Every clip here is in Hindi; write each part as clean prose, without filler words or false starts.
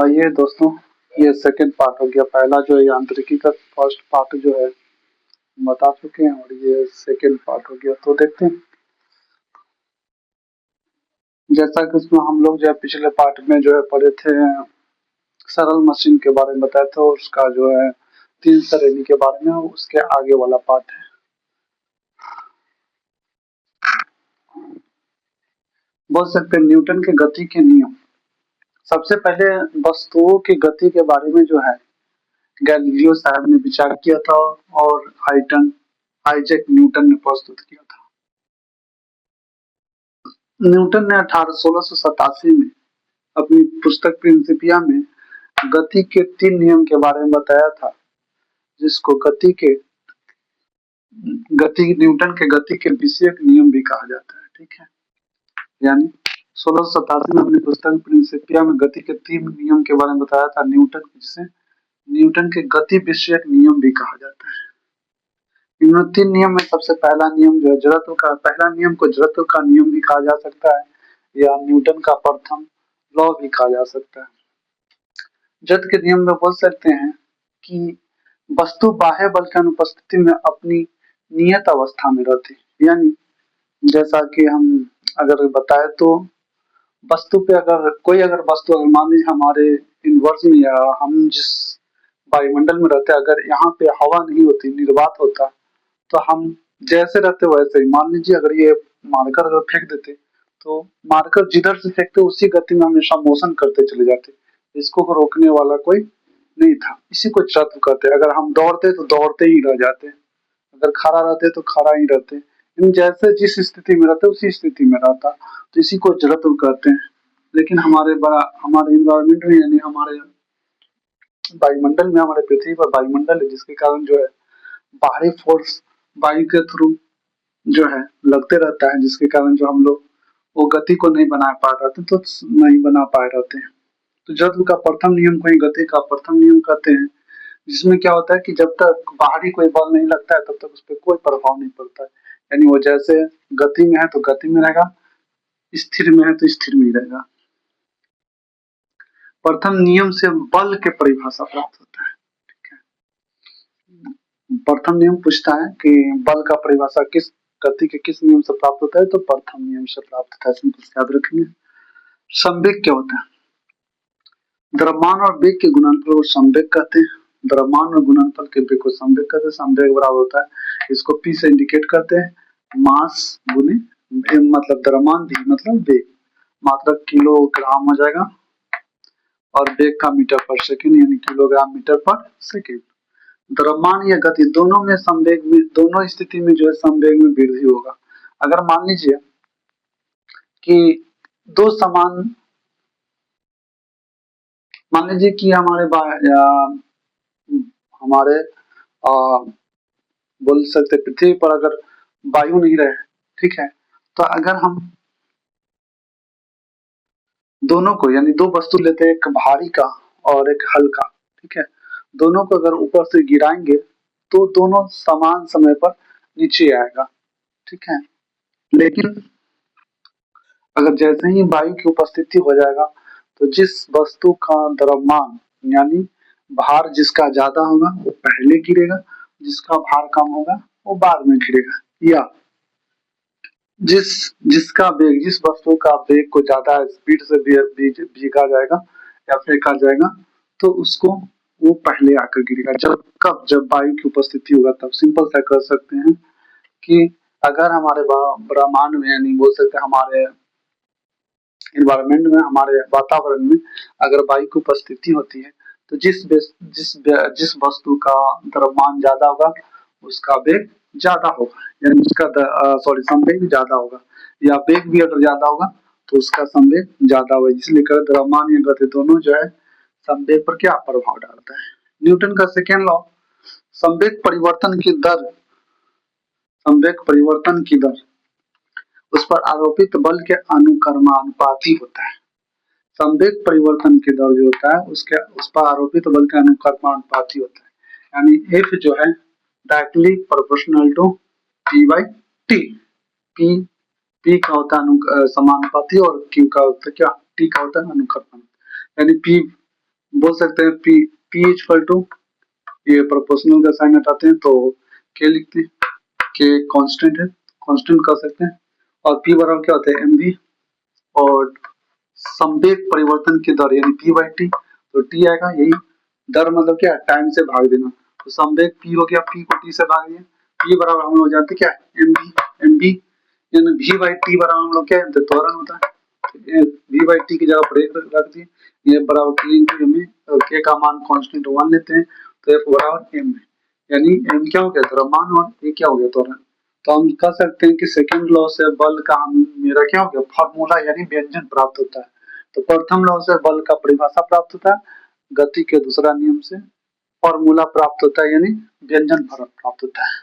ये दोस्तों, ये सेकंड पार्ट हो गया। पहला जो है यांत्रिकी का फर्स्ट पार्ट जो है बता चुके हैं, और ये सेकंड पार्ट हो गया। तो देखते हैं, जैसा कि उसमें हम लोग जो है पिछले पार्ट में जो है पढ़े थे, सरल मशीन के बारे में बताया था, और उसका जो है 3 श्रेणी के बारे में, उसके आगे वाला पार्ट है। बोल सकते हैं न्यूटन के गति के नियम। सबसे पहले वस्तुओं की गति के बारे में जो है गैलीलियो साहब ने विचार किया था, और आइजैक न्यूटन ने प्रस्तुत किया था। न्यूटन ने 1687 में अपनी पुस्तक प्रिंसिपिया में गति के 3 नियम के बारे में बताया था, जिसको न्यूटन के गति के विषयक नियम भी कहा जाता है। ठीक है, यानी 1687 में अपनी पुस्तक प्रिंसिपिया में गति के 3 नियम के बारे में बताया था जिसे न्यूटन के गति विषयक नियम भी कहा जाता है। इन 3 नियम में सबसे पहला नियम जो है पहला नियम को जड़त्व का नियम भी कहा जा सकता है, या न्यूटन का प्रथम लॉ भी कहा जा सकता है। जड़त्व के नियम में बोल सकते हैं कि वस्तु बाह्य बल की अनुपस्थिति में अपनी नियत अवस्था में रहती, यानी जैसा कि हम अगर बताए तो वस्तु पे अगर वस्तु मान लीजिए हमारे यूनिवर्स में, या हम जिस वायुमंडल में रहते हैं, अगर यहाँ पे हवा नहीं होती, निर्वात होता, तो हम जैसे रहते वैसे ही। मान लीजिए अगर ये मारकर अगर फेंक देते, तो मारकर जिधर से फेंकते उसी गति में हमेशा मोशन करते चले जाते, इसको रोकने वाला कोई नहीं था। इसी को जड़त्व कहते हैं। अगर हम दौड़ते तो दौड़ते ही रह जाते, अगर खड़ा रहते तो खड़ा ही रहते, जैसे जिस स्थिति में रहते उसी स्थिति में रहता, तो इसी को जड़त्व कहते हैं। लेकिन हमारे इन्वायरमेंट में, यानी हमारे वायुमंडल में, हमारे पृथ्वी पर वायुमंडल है, जिसके कारण जो है बाहरी फोर्स वायु के थ्रू जो है लगते रहता है, जिसके कारण जो हम लोग वो गति को नहीं बना पा रहे थे, तो नहीं बना पाए रहते हैं। तो जड़त्व का प्रथम नियम को ही गति का प्रथम नियम कहते हैं, जिसमें क्या होता है कि जब तक बाहरी कोई बल नहीं लगता है तब तक उस पर कोई प्रभाव नहीं पड़ता है। यानी वो जैसे गति में है तो गति में रहेगा, स्थिर में है तो स्थिर में ही रहेगा। प्रथम नियम से बल के परिभाषा प्राप्त होता है। ठीक है, प्रथम नियम पूछता है कि बल का परिभाषा किस गति के किस नियम से प्राप्त होता है, तो प्रथम नियम से प्राप्त होता है। सिंपल याद रखेंगे। संवेग क्या होता है? द्रव्यमान और वेग के गुणनफल को संवेग कहते हैं। द्रव्यमान और गुणनफल के वेग को संवेग कहते हैं। संवेग बराबर होता है, इसको पी से इंडिकेट करते हैं, मास गुने मतलब द्रव्यमान, भी मतलब वेग, मात्रक किलोग्राम हो जाएगा, और वेग का मीटर पर सेकेंड, यानी किलोग्राम मीटर पर सेकेंड। द्रव्यमान या गति दोनों में संवेग में, दोनों स्थिति में जो है संवेग में वृद्धि होगा। अगर मान लीजिए कि दो समान, मान लीजिए कि हमारे बोल सकते पृथ्वी पर अगर वायु नहीं रहे, ठीक है, तो अगर हम दोनों को, यानी दो वस्तु लेते हैं, एक भारी का और एक हल्का, ठीक है, दोनों को अगर ऊपर से गिराएंगे तो दोनों समान समय पर नीचे आएगा। ठीक है, लेकिन अगर जैसे ही वायु की उपस्थिति हो जाएगा, तो जिस वस्तु का द्रव्यमान यानी भार जिसका ज्यादा होगा वो पहले गिरेगा, जिसका भार कम होगा वो बाद में गिरेगा। या जिसका वेग, जिस वस्तु का वेग को ज्यादा स्पीड से भीगा जाएगा या फेंका जाएगा, तो उसको वो पहले आकर गिरेगा। जब वायु की उपस्थिति होगा तब। सिंपल सा कर सकते हैं कि अगर हमारे ब्रह्मांड में, यानी बोल सकते हैं हमारे इन्वायरमेंट में, हमारे वातावरण में अगर वायु की उपस्थिति होती है, तो जिस वस्तु का द्रव्यमान ज्यादा होगा उसका वेग ज्यादा होगा, यानी उसका संवेग भी ज्यादा होगा, या वेग भी अगर ज्यादा होगा तो उसका संवेग ज्यादा होगा। इसलिए द्रव्यमान या गति दोनों जो है संवेग पर क्या प्रभाव डालता है। न्यूटन का सेकेंड लॉ, संवेग परिवर्तन की दर, उस पर आरोपित बल के अनुक्रमानुपाती होता है। संवेग परिवर्तन की दर जो होता है उस पर आरोपित बल के अनुक्रमानुपाती होता है, यानी F जो है directly proportional to P by T। P का होता है समानुपाती, और Q का होता है क्या, T का होता है अनुक्रमानुपाती। यानी बोल सकते हैं P इक्वल टू, ये प्रोपोर्शनल का साइन हटाते हैं तो K लिखते हैं, K कांस्टेंट है, कांस्टेंट कर सकते हैं, और P बराबर क्या होता है mv, और संवेग परिवर्तन की दर यानी P बाई टी, तो T आएगा, यही दर मतलब क्या, टाइम से भाग देना, तो संवेग P हो गया, P को T से भाग दिया, P बराबर हम लोग जानते क्या है mv, यानी V बाई टी बराबर हम लोग क्या है, त्वरण होता है, V बाई टी की जगह पर एक रख दिए, ये बराबर K इंटू एम, और K का मान कांस्टेंट 1 लेते हैं, तो F बराबर m, यानी m क्या हो गया, द्रव्यमान, और ये क्या हो गया, त्वरण। तो हम कह सकते हैं कि सेकंड लॉ से बल का मेरा क्या हो गया, फार्मूला यानी व्यंजन प्राप्त होता है। तो प्रथम लॉ से बल का परिभाषा प्राप्त होता है, गति के दूसरा नियम से फॉर्मूला प्राप्त होता है यानी व्यंजन प्राप्त होता है।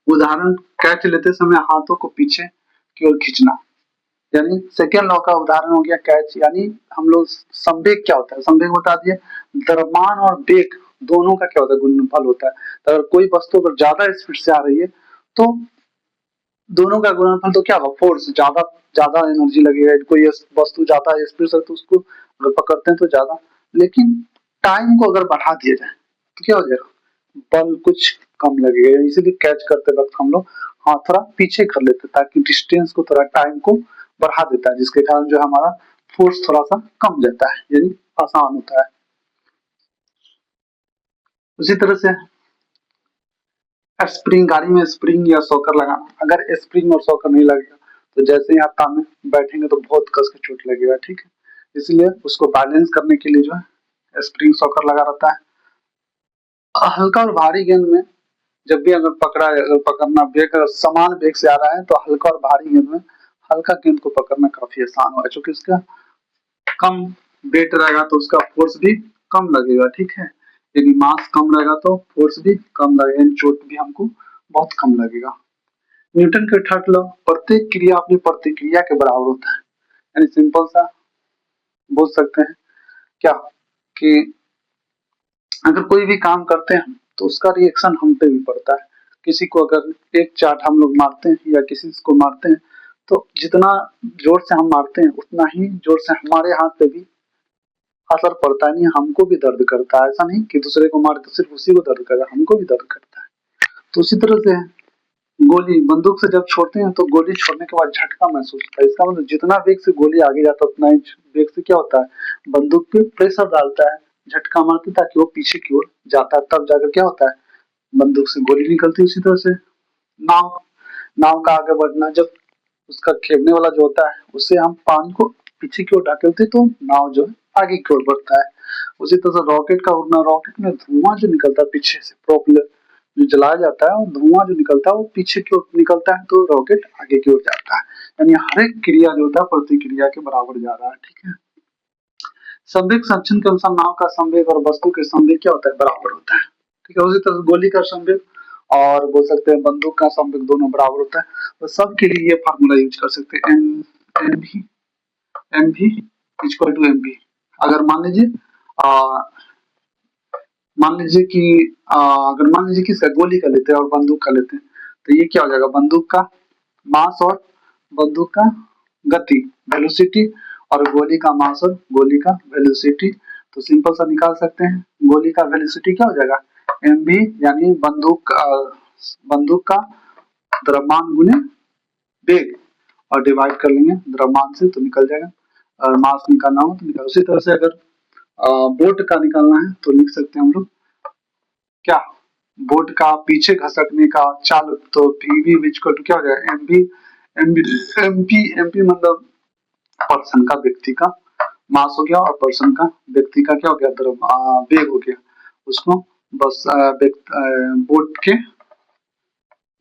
उदाहरण, कैच लेते समय हाथों को पीछे की ओर खींचना, यानी सेकेंड लॉ का उदाहरण हो गया कैच, यानी हम लोग संवेग क्या होता है, संवेग बता दिए, द्रव्यमान और वेग दोनों का क्या होता है, गुणनफल होता है। तो अगर कोई वस्तु अगर ज्यादा स्पीड से आ रही है तो दोनों का गुणनफल तो क्या होगा, फोर्स, ज्यादा ज्यादा एनर्जी लगेगा, कोई वस्तु ज्यादा स्पीड से तो उसको अगर पकड़ते हैं तो ज्यादा, लेकिन टाइम को अगर बढ़ा दिया जाए तो क्या हो जाएगा, बल कुछ कम लगेगा, इसीलिए कैच करते वक्त हम लोग हाथ थोड़ा पीछे कर लेते हैं ताकि डिस्टेंस को, थोड़ा टाइम को बढ़ा देता है, जिसके कारण जो हमारा फोर्स थोड़ा सा कम जाता है, यानी आसान होता है। उसी तरह से स्प्रिंग, गाड़ी में स्प्रिंग या सॉकर लगाना, अगर स्प्रिंग और सॉकर नहीं लगेगा तो जैसे ही आप तार में बैठेंगे तो बहुत कस के चोट लगेगा, ठीक है, इसलिए उसको बैलेंस करने के लिए जो है स्प्रिंग सॉकर लगा रहता है। हल्का और भारी गेंद में जब भी अगर पकड़ना वेग अगर समान वेग से आ रहा है तो हल्का और भारी गेंद में हल्का गेंद को पकड़ना काफी आसान होगा, क्योंकि इसका कम वेट रहेगा तो उसका फोर्स भी कम लगेगा, ठीक है, यदि मास कम रहेगा तो फोर्स भी कम लगेगा, चोट भी हमको बहुत कम लगेगा। न्यूटन के थर्ड लॉ, प्रत्येक क्रिया अपनी प्रतिक्रिया के बराबर होता है, यानी सिंपल सा बोल सकते हैं क्या, कि अगर कोई भी काम करते हैं तो उसका रिएक्शन हम पे भी पड़ता है। किसी को अगर एक चाट हम लोग मारते हैं या किसी को मारते हैं तो जितना जोर से हम मारते हैं उतना ही जोर से हमारे हाथ पे भी असर पड़ता है, नहीं हमको भी दर्द करता है, ऐसा नहीं कि दूसरे को मार के सिर्फ उसी को दर्द करता है, हमको भी दर्द करता है। तो उसी तरह से गोली, बंदूक से जब छोड़ते हैं तो गोली छोड़ने के बाद झटका महसूस होता है, इसका मतलब जितना वेग से गोली आगे जाता है उतना ही वेग से क्या होता है, बंदूक पे प्रेशर डालता है, झटका मारते ताकि वो पीछे की ओर जाता है, तब जाकर क्या होता है, बंदूक से गोली निकलती है। उसी तरह से नाव, नाव का आगे बढ़ना, जब उसका खेवने वाला जो होता है उससे हम पानी को पीछे की ओर ढकेलते तो नाव जो है आगे की ओर बढ़ता है। उसी तरह से रॉकेट का उड़ना, रॉकेट में धुआं जो निकलता है पीछे से, प्रोपेलर जो जलाया जाता है और धुआं जो निकलता है वो पीछे की ओर निकलता है तो रॉकेट आगे की ओर जाता है, यानी हर एक क्रिया जो होता है प्रतिक्रिया के बराबर जा रहा है, ठीक है। संवेग संरक्षण के अनुसार नाव का संवेग और वस्तु के संवेग क्या होता है, बराबर होता है, ठीक है। उसी तरह गोली का संवेग और बोल सकते हैं बंदूक का संवेग दोनों बराबर होता है, तो सबके लिए ये फार्मूला यूज कर सकते हैं, एम भी इक्वल टू एम भी। अगर मान लीजिए कि अगर मान लीजिए कि गोली का लेते हैं और बंदूक का लेते हैं तो ये क्या हो जाएगा, बंदूक का मास और बंदूक का गति, वेलोसिटी, और गोली का मास और गोली का वेलोसिटी, तो सिंपल सा निकाल सकते हैं। गोली का वेलोसिटी क्या हो जाएगा, एम बी, यानी बंदूक का द्रव्यमान गुने वेग, और डिवाइड कर लेंगे द्रव्यमान से तो निकल जाएगा, और मास निकालना हो तो निकाल। उसी तरह से अगर बोट का निकालना है तो लिख सकते हैं हम लोग क्या, बोट का पीछे घसकने का चाल, तो पीवी इक्वल टू क्या हो जाएगा, एमपी मतलब पर्सन का, व्यक्ति का मास हो गया, और पर्सन का व्यक्ति का क्या हो गया, वेग हो गया, उसको बस बोट के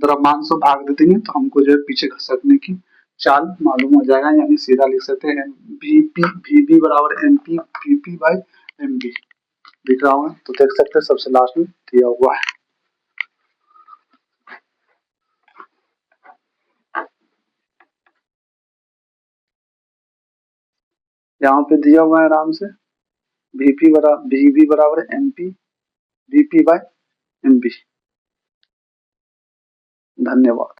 द्रव्यमान से भाग दे देंगे तो हमको जो है पीछे घसकने की चाल मालूम हो जाएगा, यानी सीधा लिख सकते हैं वीबी बराबर एमपी वीपी बाई एमबी, दिख रहा होगा तो देख सकते हैं सबसे लास्ट में दिया हुआ है, यहाँ पे दिया हुआ है आराम से, वीबी बराबर एमपी वीपी बाई एमबी। धन्यवाद।